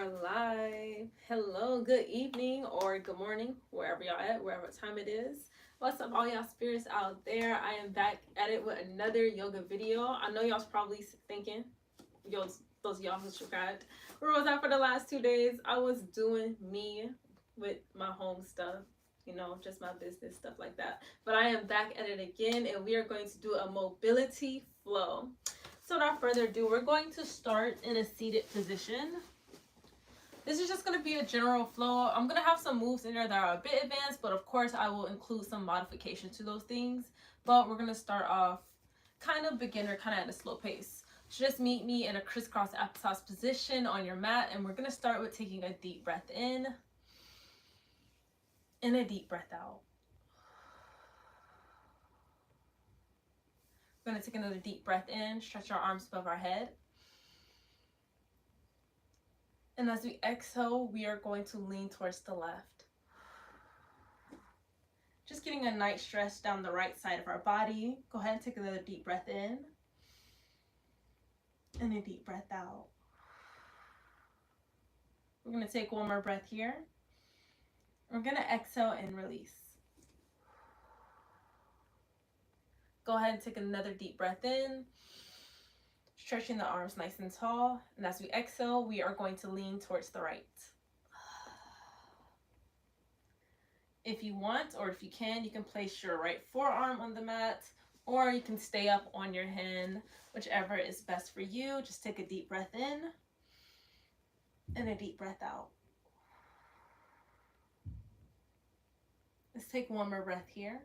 are live. Hello, good evening or good morning, wherever y'all at, wherever time it is. What's up, all y'all spirits out there? I am back at it with another yoga video. I know y'all's probably thinking, yo, those of y'all who subscribed, where was I for the last 2 days? I was doing me with my home stuff, you know, just my business stuff like that. But I am back at it again, and we are going to do a mobility flow. So without further ado, we're going to start in a seated position. This is just going to be a general flow. I'm going to have some moves in there that are a bit advanced, but of course I will include some modifications to those things. But we're going to start off kind of beginner, kind of at a slow pace. So just meet me in a crisscross applesauce position on your mat, and we're going to start with taking a deep breath in and a deep breath out. We're going to take another deep breath in, stretch our arms above our head. And as we exhale, we are going to lean towards the left. Just getting a nice stretch down the right side of our body. Go ahead and take another deep breath in. And a deep breath out. We're going to take one more breath here. We're going to exhale and release. Go ahead and take another deep breath in. Stretching the arms nice and tall. And as we exhale, we are going to lean towards the right. If you want, or if you can place your right forearm on the mat, or you can stay up on your hand, whichever is best for you. Just take a deep breath in and a deep breath out. Let's take one more breath here.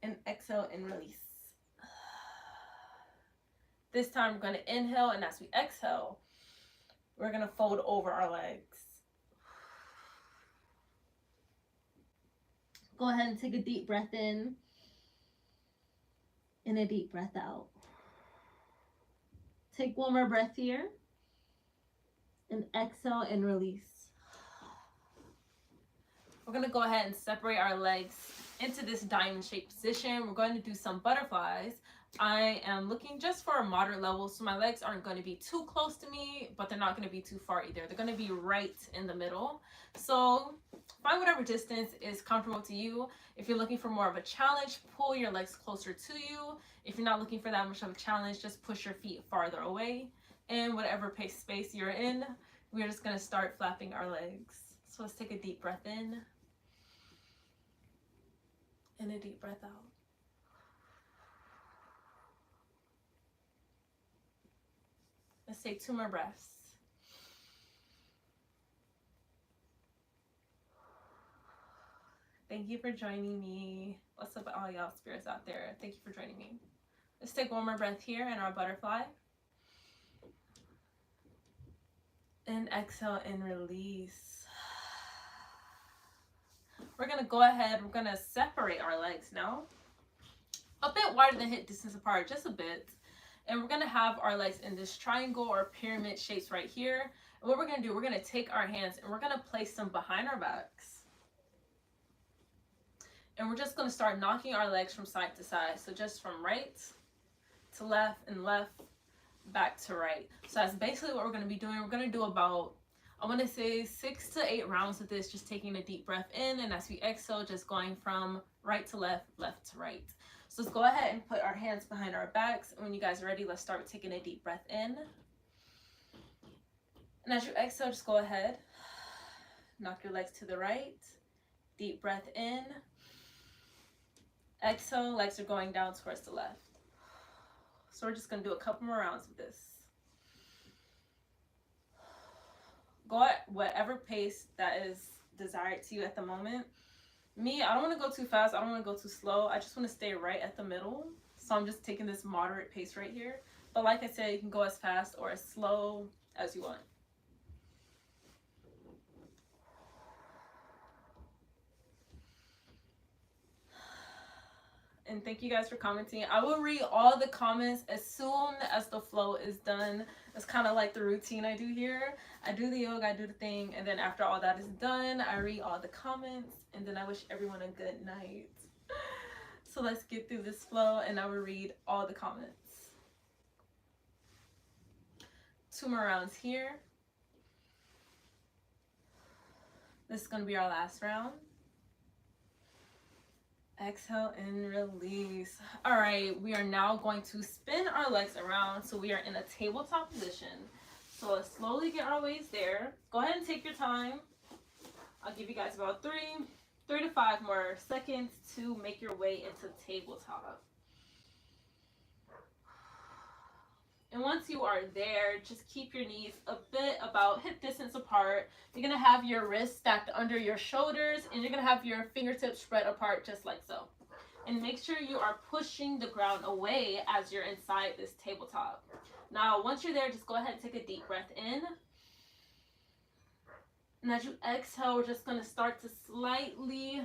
And exhale and release. This time we're going to inhale, and as we exhale, we're going to fold over our legs. Go ahead and take a deep breath in and a deep breath out. Take one more breath here and exhale and release. We're going to go ahead and separate our legs into this diamond shaped position. We're going to do some butterflies. I am looking just for a moderate level, so my legs aren't going to be too close to me, but they're not going to be too far either. They're going to be right in the middle. So find whatever distance is comfortable to you. If you're looking for more of a challenge, pull your legs closer to you. If you're not looking for that much of a challenge, just push your feet farther away. And whatever pace space you're in, we're just going to start flapping our legs. So let's take a deep breath in and a deep breath out. Let's take two more breaths. Thank you for joining me. What's up, all y'all spirits out there? Thank you for joining me. Let's take one more breath here in our butterfly. And exhale and release. We're going to go ahead. We're going to separate our legs now. A bit wider than hip distance apart, just a bit. And we're going to have our legs in this triangle or pyramid shapes right here. And what we're going to do, we're going to take our hands and we're going to place them behind our backs. And we're just going to start knocking our legs from side to side. So just from right to left and left, back to right. So that's basically what we're going to be doing. We're going to do about, I want to say 6 to 8 rounds of this, just taking a deep breath in. And as we exhale, just going from right to left, left to right. So let's go ahead and put our hands behind our backs. And when you guys are ready, let's start with taking a deep breath in. And as you exhale, just go ahead. Knock your legs to the right. Deep breath in. Exhale, legs are going down towards the left. So we're just going to do a couple more rounds of this. Go at whatever pace that is desired to you at the moment. Me, I don't want to go too fast. I don't want to go too slow. I just want to stay right at the middle. So I'm just taking this moderate pace right here. But like I said, you can go as fast or as slow as you want. And thank you guys for commenting. I will read all the comments as soon as the flow is done. It's kind of like the routine I do here. I do the yoga, I do the thing, and then after all that is done, I read all the comments, and then I wish everyone a good night. So let's get through this flow, and I will read all the comments. 2 more rounds here. This is going to be our last round. Exhale and release. All right, we are now going to spin our legs around so we are in a tabletop position. So let's slowly get our ways there. Go ahead and take your time. I'll give you guys about three to five more seconds to make your way into tabletop. And once you are there, just keep your knees a bit about hip distance apart. You're going to have your wrists stacked under your shoulders, and you're going to have your fingertips spread apart just like so. And make sure you are pushing the ground away as you're inside this tabletop. Now, once you're there, just go ahead and take a deep breath in. And as you exhale, we're just going to start to slightly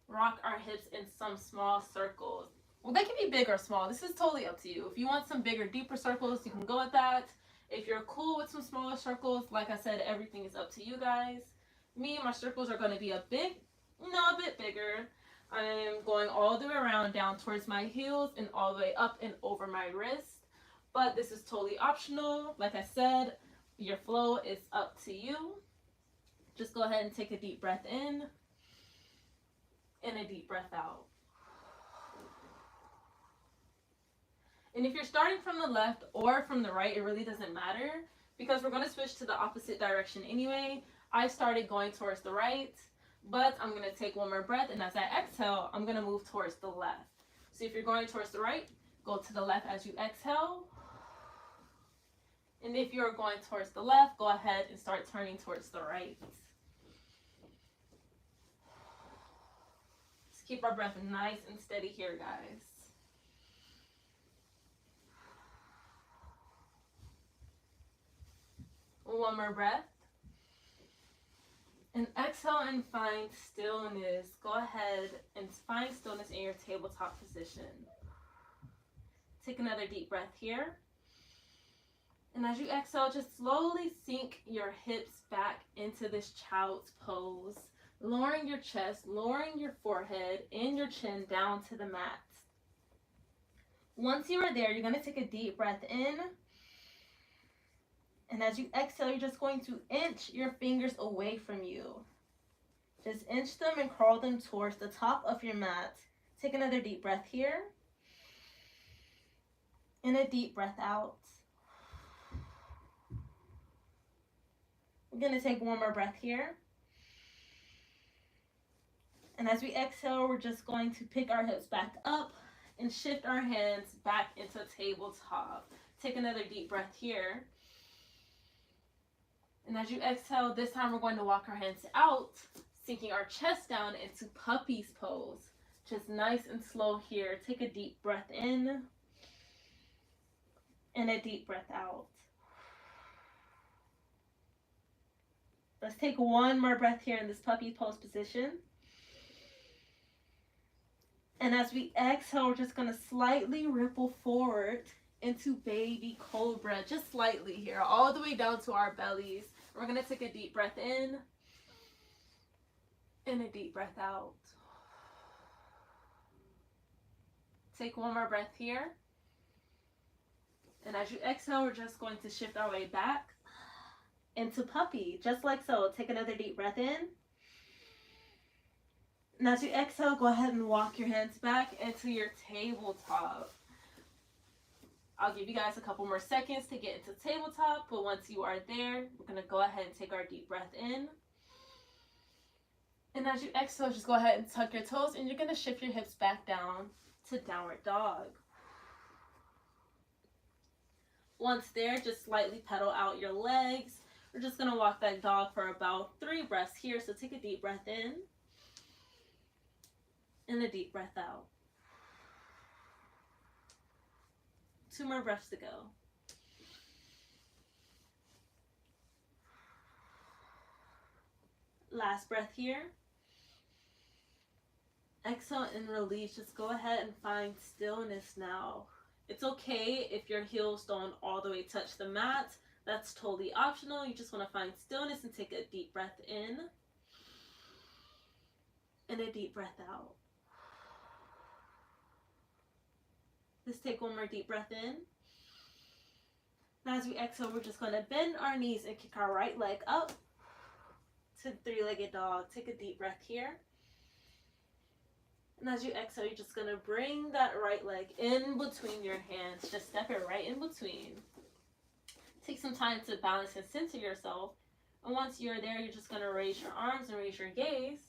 rock our hips in some small circles. Well, they can be big or small. This is totally up to you. If you want some bigger, deeper circles, you can go with that. If you're cool with some smaller circles, like I said, everything is up to you guys. Me, my circles are going to be a bit bigger. I'm going all the way around down towards my heels and all the way up and over my wrist. But this is totally optional. Like I said, your flow is up to you. Just go ahead and take a deep breath in and a deep breath out. And if you're starting from the left or from the right, it really doesn't matter because we're going to switch to the opposite direction anyway. I started going towards the right, but I'm going to take one more breath, and as I exhale, I'm going to move towards the left. So if you're going towards the right, go to the left as you exhale. And if you're going towards the left, go ahead and start turning towards the right. Just keep our breath nice and steady here, guys. One more breath. And exhale and find stillness. Go ahead and find stillness in your tabletop position. Take another deep breath here. And as you exhale, just slowly sink your hips back into this child's pose. Lowering your chest, lowering your forehead and your chin down to the mat. Once you are there, you're going to take a deep breath in. And as you exhale, you're just going to inch your fingers away from you. Just inch them and crawl them towards the top of your mat. Take another deep breath here. And a deep breath out. We're going to take one more breath here. And as we exhale, we're just going to pick our hips back up and shift our hands back into tabletop. Take another deep breath here. And as you exhale, this time we're going to walk our hands out, sinking our chest down into puppy's pose. Just nice and slow here. Take a deep breath in and a deep breath out. Let's take one more breath here in this puppy pose position. And as we exhale, we're just going to slightly ripple forward into baby cobra, just slightly here, all the way down to our bellies. We're going to take a deep breath in and a deep breath out. Take one more breath here. And as you exhale, we're just going to shift our way back into puppy, just like so. Take another deep breath in. And as you exhale, go ahead and walk your hands back into your tabletop. I'll give you guys a couple more seconds to get into tabletop, but once you are there, we're going to go ahead and take our deep breath in. And as you exhale, just go ahead and tuck your toes, and you're going to shift your hips back down to downward dog. Once there, just slightly pedal out your legs. We're just going to walk that dog for about 3 breaths here, so take a deep breath in and a deep breath out. 2 more breaths to go. Last breath here. Exhale and release. Just go ahead and find stillness now. It's okay if your heels don't all the way touch the mat. That's totally optional. You just want to find stillness and take a deep breath in and a deep breath out. Let's take one more deep breath in. And as we exhale, we're just going to bend our knees and kick our right leg up. to three-legged dog. Take a deep breath here. And as you exhale, you're just going to bring that right leg in between your hands. Just step it right in between. Take some time to balance and center yourself. And once you're there, you're just going to raise your arms and raise your gaze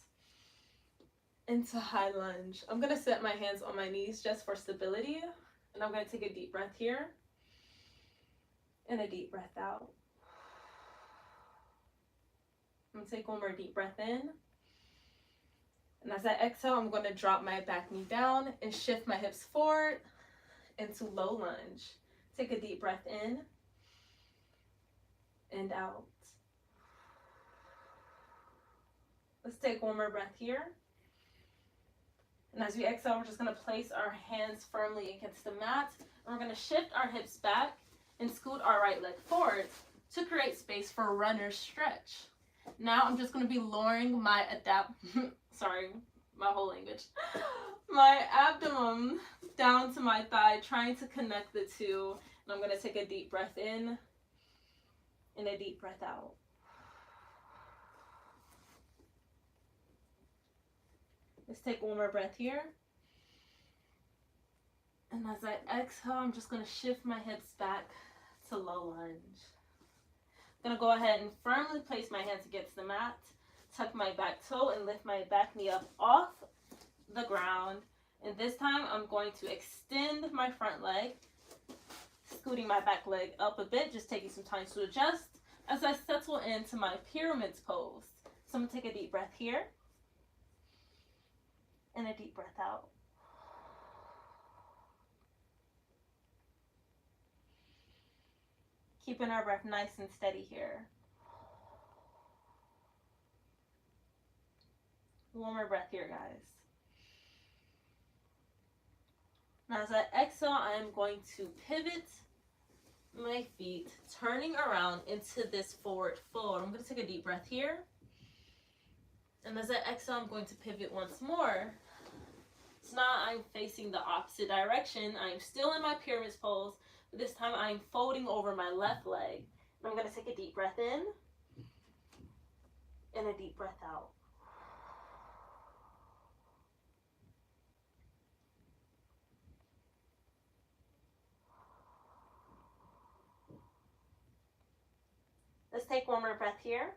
into high lunge. I'm going to set my hands on my knees just for stability. And I'm going to take a deep breath here. And a deep breath out. I'm going to take one more deep breath in. And as I exhale, I'm going to drop my back knee down and shift my hips forward into low lunge. Take a deep breath in and out. Let's take one more breath here. And as we exhale, we're just going to place our hands firmly against the mat. And we're going to shift our hips back and scoot our right leg forward to create space for a runner's stretch. Now I'm just going to be lowering my my abdomen down to my thigh, trying to connect the two. And I'm going to take a deep breath in and a deep breath out. Let's take one more breath here. And as I exhale, I'm just going to shift my hips back to low lunge. I'm going to go ahead and firmly place my hands against the mat, tuck my back toe, and lift my back knee up off the ground. And this time, I'm going to extend my front leg, scooting my back leg up a bit, just taking some time to adjust as I settle into my pyramids pose. So I'm going to take a deep breath here. And a deep breath out. Keeping our breath nice and steady here. One more breath here, guys. Now as I exhale, I am going to pivot my feet, turning around into this forward fold. I'm going to take a deep breath here. And as I exhale, I'm going to pivot once more. So now I'm facing the opposite direction. I'm still in my pyramids pose, but this time I'm folding over my left leg. And I'm going to take a deep breath in and a deep breath out. Let's take one more breath here.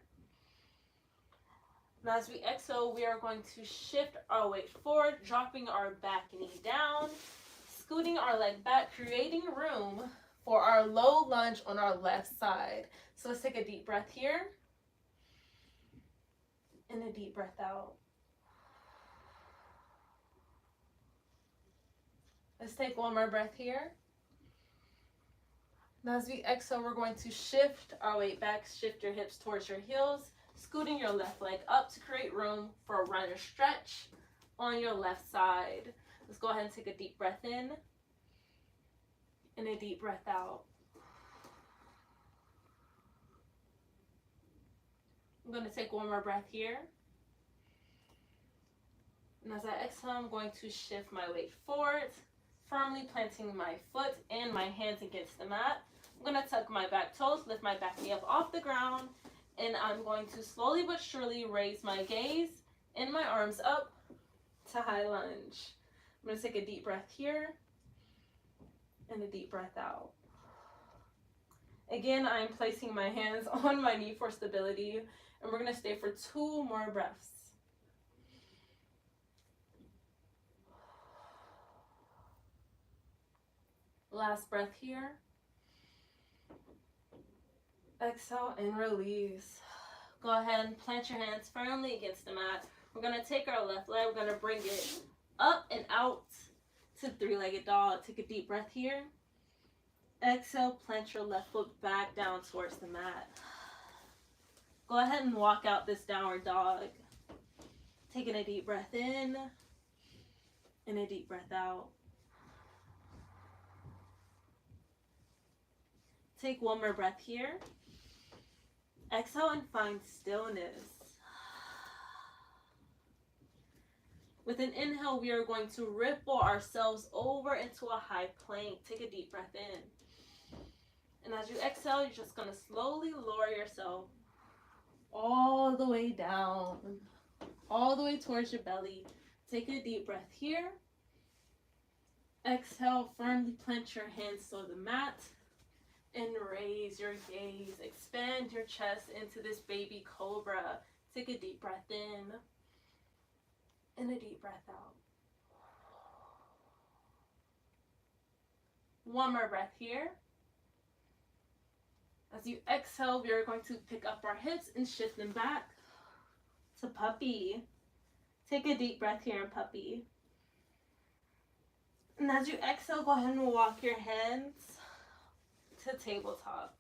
Now as we exhale, we are going to shift our weight forward, dropping our back knee down, scooting our leg back, creating room for our low lunge on our left side. So let's take a deep breath here and a deep breath out. Let's take one more breath here. Now as we exhale, we're going to shift our weight back, shift your hips towards your heels, scooting your left leg up to create room for a runner stretch on your left side. Let's go ahead and take a deep breath in and a deep breath out. I'm going to take one more breath here. And as I exhale, I'm going to shift my weight forward, firmly planting my foot and my hands against the mat. I'm going to tuck my back toes, lift my back knee up off the ground, and I'm going to slowly but surely raise my gaze and my arms up to high lunge. I'm going to take a deep breath here and a deep breath out. Again, I'm placing my hands on my knee for stability, and we're going to stay for 2 more breaths. Last breath here. Exhale and release. Go ahead and plant your hands firmly against the mat. We're going to take our left leg. We're going to bring it up and out to three-legged dog. Take a deep breath here. Exhale, plant your left foot back down towards the mat. Go ahead and walk out this downward dog. Taking a deep breath in and a deep breath out. Take one more breath here. Exhale and find stillness. With an inhale, we are going to ripple ourselves over into a high plank. Take a deep breath in. And as you exhale, you're just going to slowly lower yourself all the way down, all the way towards your belly. Take a deep breath here. Exhale, firmly plant your hands to the mat and raise your gaze. Expand your chest into this baby cobra. Take a deep breath in and a deep breath out. One more breath here. As you exhale, we are going to pick up our hips and shift them back to puppy. Take a deep breath here in puppy. And as you exhale, go ahead and walk your hands to tabletop.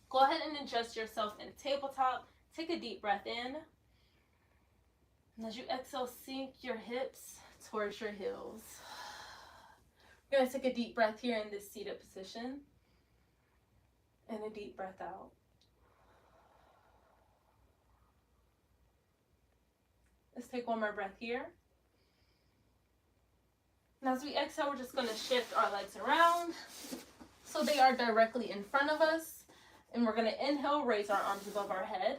Go ahead and adjust yourself in tabletop. Take a deep breath in. And as you exhale, sink your hips towards your heels. We're going to take a deep breath here in this seated position. And a deep breath out. Let's take one more breath here. And as we exhale, we're just going to shift our legs around so they are directly in front of us. And we're going to inhale, raise our arms above our head.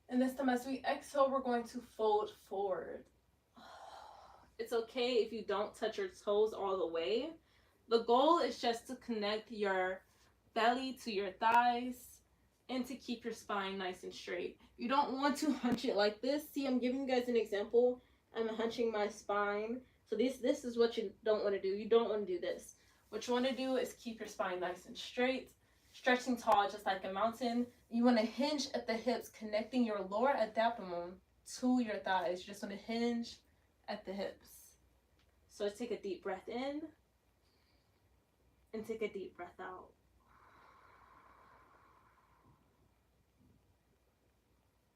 And this time as we exhale, we're going to fold forward. It's okay if you don't touch your toes all the way. The goal is just to connect your belly to your thighs and to keep your spine nice and straight. You don't want to hunch it like this. See, I'm giving you guys an example. I'm hunching my spine. So this is what you don't want to do. You don't want to do this. What you want to do is keep your spine nice and straight, stretching tall just like a mountain. You want to hinge at the hips, connecting your lower abdomen to your thighs. You just want to hinge at the hips. So let's take a deep breath in. And take a deep breath out.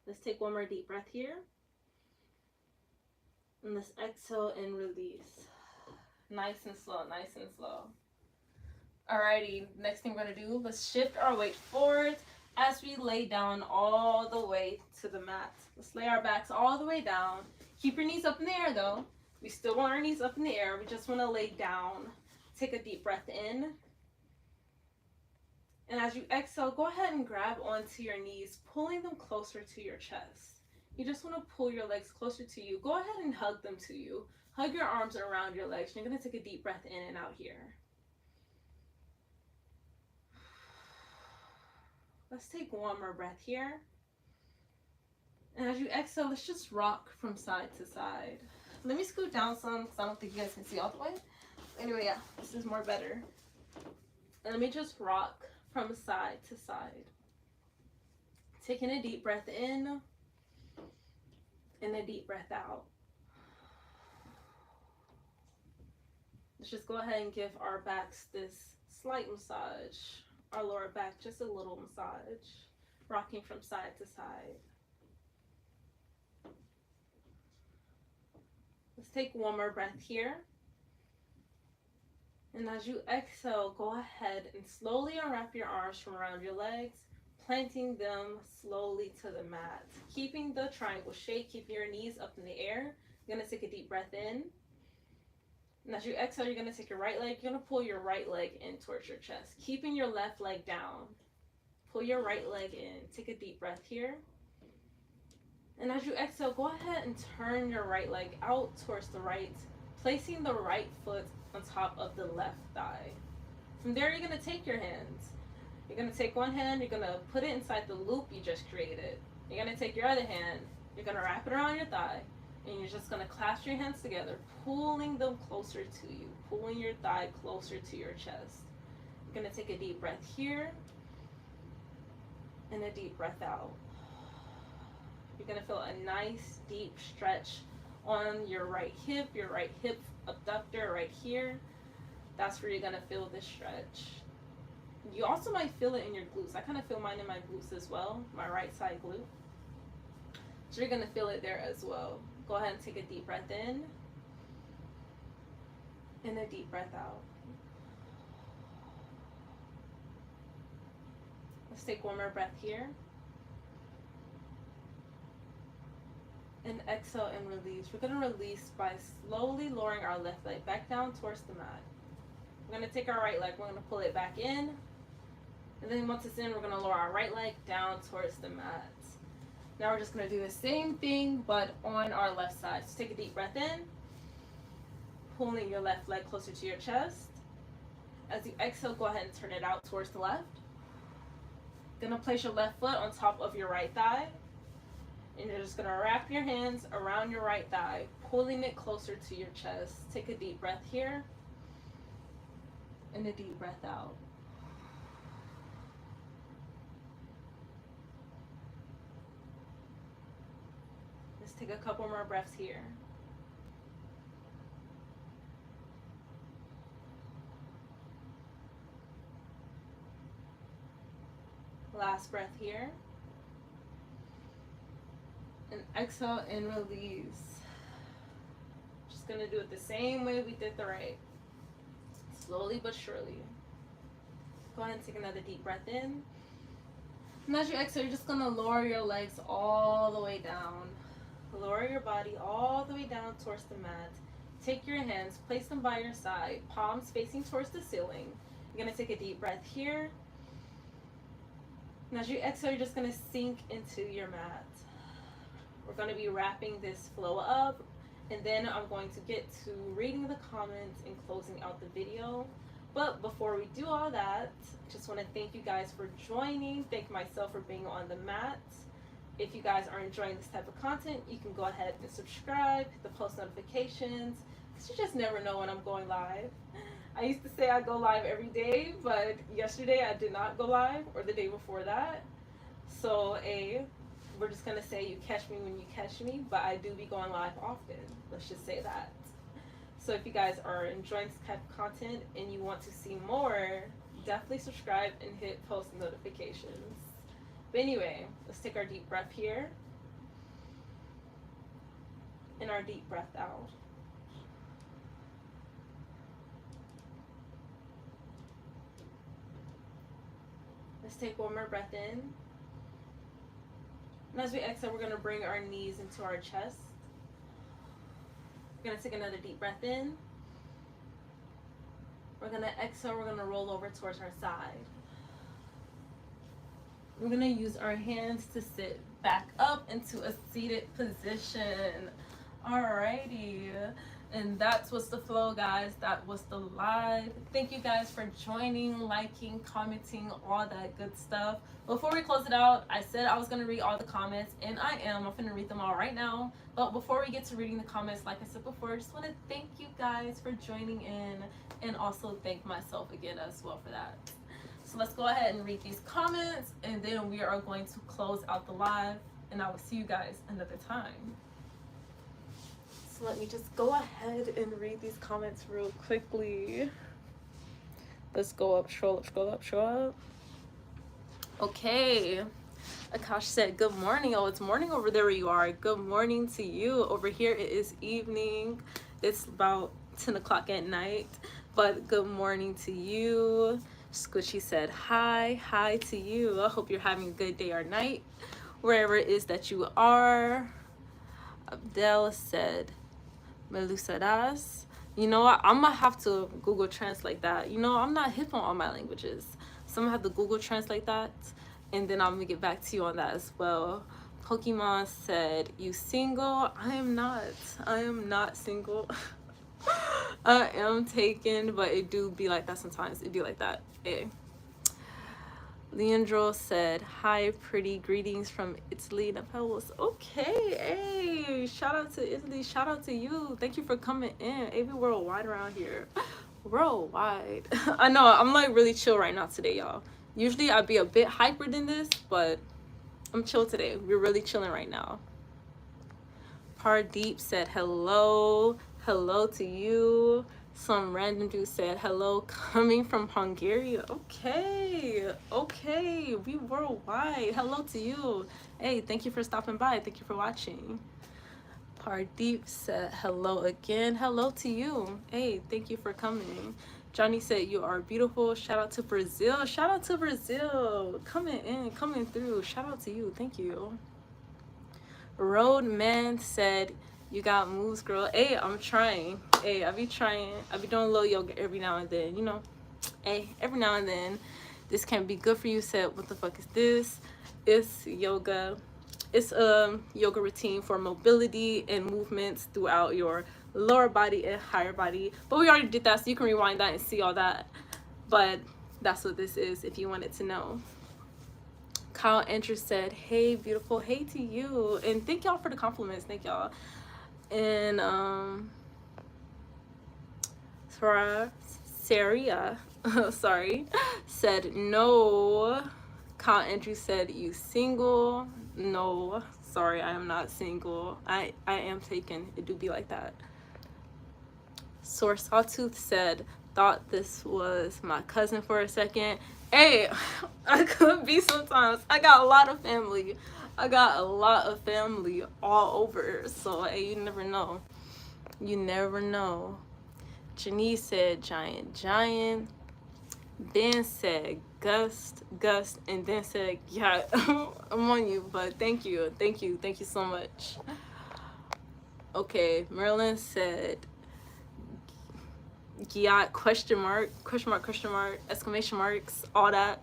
Let's take one more deep breath here. And let's exhale and release. Nice and slow, nice and slow. Alrighty, next thing we're going to do, let's shift our weight forward as we lay down all the way to the mat. Let's lay our backs all the way down. Keep your knees up in the air though. We still want our knees up in the air. We just want to lay down. Take a deep breath in. And as you exhale, go ahead and grab onto your knees, pulling them closer to your chest. You just want to pull your legs closer to you. Go ahead and hug them to you. Hug your arms around your legs. You're going to take a deep breath in and out here. Let's take one more breath here. And as you exhale, let's just rock from side to side. Let me scoot down some because I don't think you guys can see all the way. Anyway, yeah, this is more better. And let me just rock from side to side. Taking a deep breath in and a deep breath out. Let's just go ahead and give our backs this slight massage. Our lower back, just a little massage. Rocking from side to side. Let's take one more breath here. And as you exhale, go ahead and slowly unwrap your arms from around your legs, planting them slowly to the mat. Keeping the triangle shape, keeping your knees up in the air. You're going to take a deep breath in. And as you exhale, you're going to take your right leg. You're going to pull your right leg in towards your chest, keeping your left leg down. Pull your right leg in. Take a deep breath here. And as you exhale, go ahead and turn your right leg out towards the right, placing the right foot on top of the left thigh. From there, you're going to take your hands. You're going to take one hand, you're going to put it inside the loop you just created. You're going to take your other hand, you're going to wrap it around your thigh, and you're just going to clasp your hands together, pulling them closer to you, pulling your thigh closer to your chest. You're going to take a deep breath here, and a deep breath out. You're going to feel a nice deep stretch on your right hip abductor right here. That's where you're going to feel this stretch. You also might feel it in your glutes. I kind of feel mine in my glutes as well, my right side glute. So you're going to feel it there as well. Go ahead and take a deep breath in and a deep breath out. Let's take one more breath here. And exhale and release. We're going to release by slowly lowering our left leg back down towards the mat. We're going to take our right leg. We're going to pull it back in. And then once it's in, we're going to lower our right leg down towards the mat. Now we're just going to do the same thing, but on our left side. So take a deep breath in, pulling your left leg closer to your chest. As you exhale, go ahead and turn it out towards the left. Gonna place your left foot on top of your right thigh. And you're just gonna wrap your hands around your right thigh, pulling it closer to your chest. Take a deep breath here, and a deep breath out. Let's take a couple more breaths here. Last breath here. And exhale and release. Just gonna do it the same way we did the right. Slowly but surely. Go ahead and take another deep breath in. And as you exhale, you're just gonna lower your legs all the way down. Lower your body all the way down towards the mat. Take your hands, place them by your side, palms facing towards the ceiling. You're gonna take a deep breath here. And as you exhale, you're just gonna sink into your mat. We're gonna be wrapping this flow up, and then I'm going to get to reading the comments and closing out the video. But before we do all that, I just wanna thank you guys for joining, thank myself for being on the mat. If you guys are enjoying this type of content, you can go ahead and subscribe, hit the post notifications, because you just never know when I'm going live. I used to say I go live every day, but yesterday I did not go live, or the day before that. So we're just gonna say you catch me when you catch me, but I do be going live often. Let's just say that. So if you guys are enjoying this type of content and you want to see more, definitely subscribe and hit post notifications. But anyway, let's take our deep breath here and our deep breath out. Let's take one more breath in. And as we exhale, we're going to bring our knees into our chest. We're going to take another deep breath in. We're going to exhale, we're going to roll over towards our side. We're going to use our hands to sit back up into a seated position. Alrighty. And that's what's the flow, guys. That was the live. Thank you guys for joining, liking, commenting, all that good stuff. Before we close it out, I said I was going to read all the comments, and I am. I'm going to read them all right now. But before we get to reading the comments, like I said before, I just want to thank you guys for joining in, and also thank myself again as well for that. So let's go ahead and read these comments, and then we are going to close out the live, and I will see you guys another time. So let me just go ahead and read these comments real quickly. Let's go up, scroll up, scroll up, scroll up. Okay. Akash said, good morning. Oh, it's morning over there where you are. Good morning to you. Over here it is evening. It's about 10 o'clock at night. But good morning to you. Squishy said, hi to you. I hope you're having a good day or night, wherever it is that you are. Abdel said, Melusadas. You know what? I'm gonna have to Google Translate that. You know, I'm not hip on all my languages. So I'm gonna have to Google Translate that, and then I'm gonna get back to you on that as well. Pokemon said, you single? I am not single. I am taken, but it do be like that sometimes. It be like that. Hey. Leandro said, hi, pretty greetings from Italy, Naples. Okay, hey, shout out to Italy, shout out to you. Thank you for coming in. AV worldwide around here. Worldwide. I know, I'm like really chill right now today, y'all. Usually I'd be a bit hyper than this, but I'm chill today. We're really chilling right now. Pardeep said, hello to you. Some random dude said, hello, coming from Hungary. Okay, we worldwide. Hello to you. Hey, thank you for stopping by. Thank you for watching. Pardeep said, hello again. Hello to you. Hey, thank you for coming. Johnny said, you are beautiful. Shout out to Brazil. Shout out to Brazil. Coming in, coming through. Shout out to you. Thank you. Roadman said, you got moves, girl. Hey, I'm trying. Hey, I be trying. I be doing a little yoga every now and then, you know. Hey, every now and then. This can be good for you. Said, what the fuck is this? It's yoga. It's a yoga routine for mobility and movements throughout your lower body and higher body. But we already did that, so you can rewind that and see all that. But that's what this is if you wanted to know. Kyle Andrew said, hey, beautiful. Hey to you. And thank y'all for the compliments. Thank y'all. And Saria, sorry, said no. Kyle Andrew said, you single? No, sorry, I am not single. I am taken. It do be like that. Source Sawtooth said, thought this was my cousin for a second. Hey, I could be sometimes. I got a lot of family. I got a lot of family all over. So, hey, you never know. You never know. Janice said, giant. Ben said, Gust, and then said, yeah, I'm on you, but thank you so much. Okay, Merlin said, Giat, question mark, exclamation marks, all that.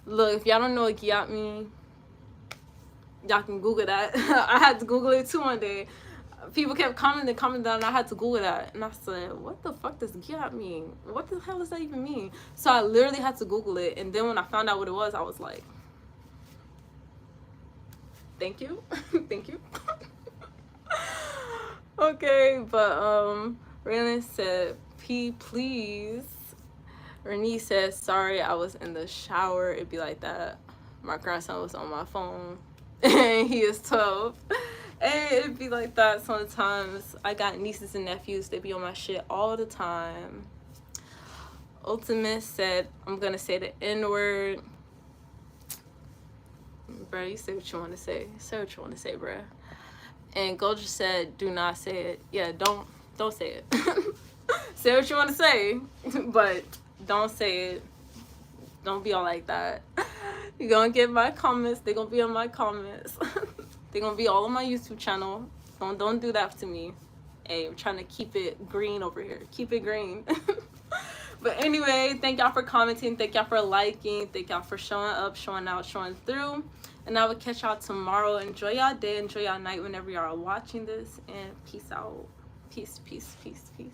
Look, if y'all don't know what Giat mean, y'all can Google that. I had to Google it too one day. People kept commenting, and I had to Google that. And I said, what the fuck does Giat mean? What the hell does that even mean? So I literally had to Google it. And then when I found out what it was, I was like, thank you. Thank you. Okay, but Raylan said, P, please. Renee says, sorry, I was in the shower. It'd be like that. My grandson was on my phone. And he is 12. And it'd be like that sometimes. I got nieces and nephews. They be on my shit all the time. Ultimate said, I'm gonna say the N-word. Bruh, you say what you want to say. Say what you want to say, bruh. And Goldra said, do not say it. Yeah, don't say it. Say what you want to say, but don't say it. Don't be all like that. You're gonna get my comments. They're gonna be on my comments. They're gonna be all on my YouTube channel. Don't do that to me. Hey, I'm trying to keep it green over here. Keep it green. But anyway, thank y'all for commenting. Thank y'all for liking. Thank y'all for showing up, showing out, showing through. And I will catch y'all tomorrow. Enjoy y'all day. Enjoy y'all night whenever y'all are watching this. And peace out. Peace, peace, peace, peace.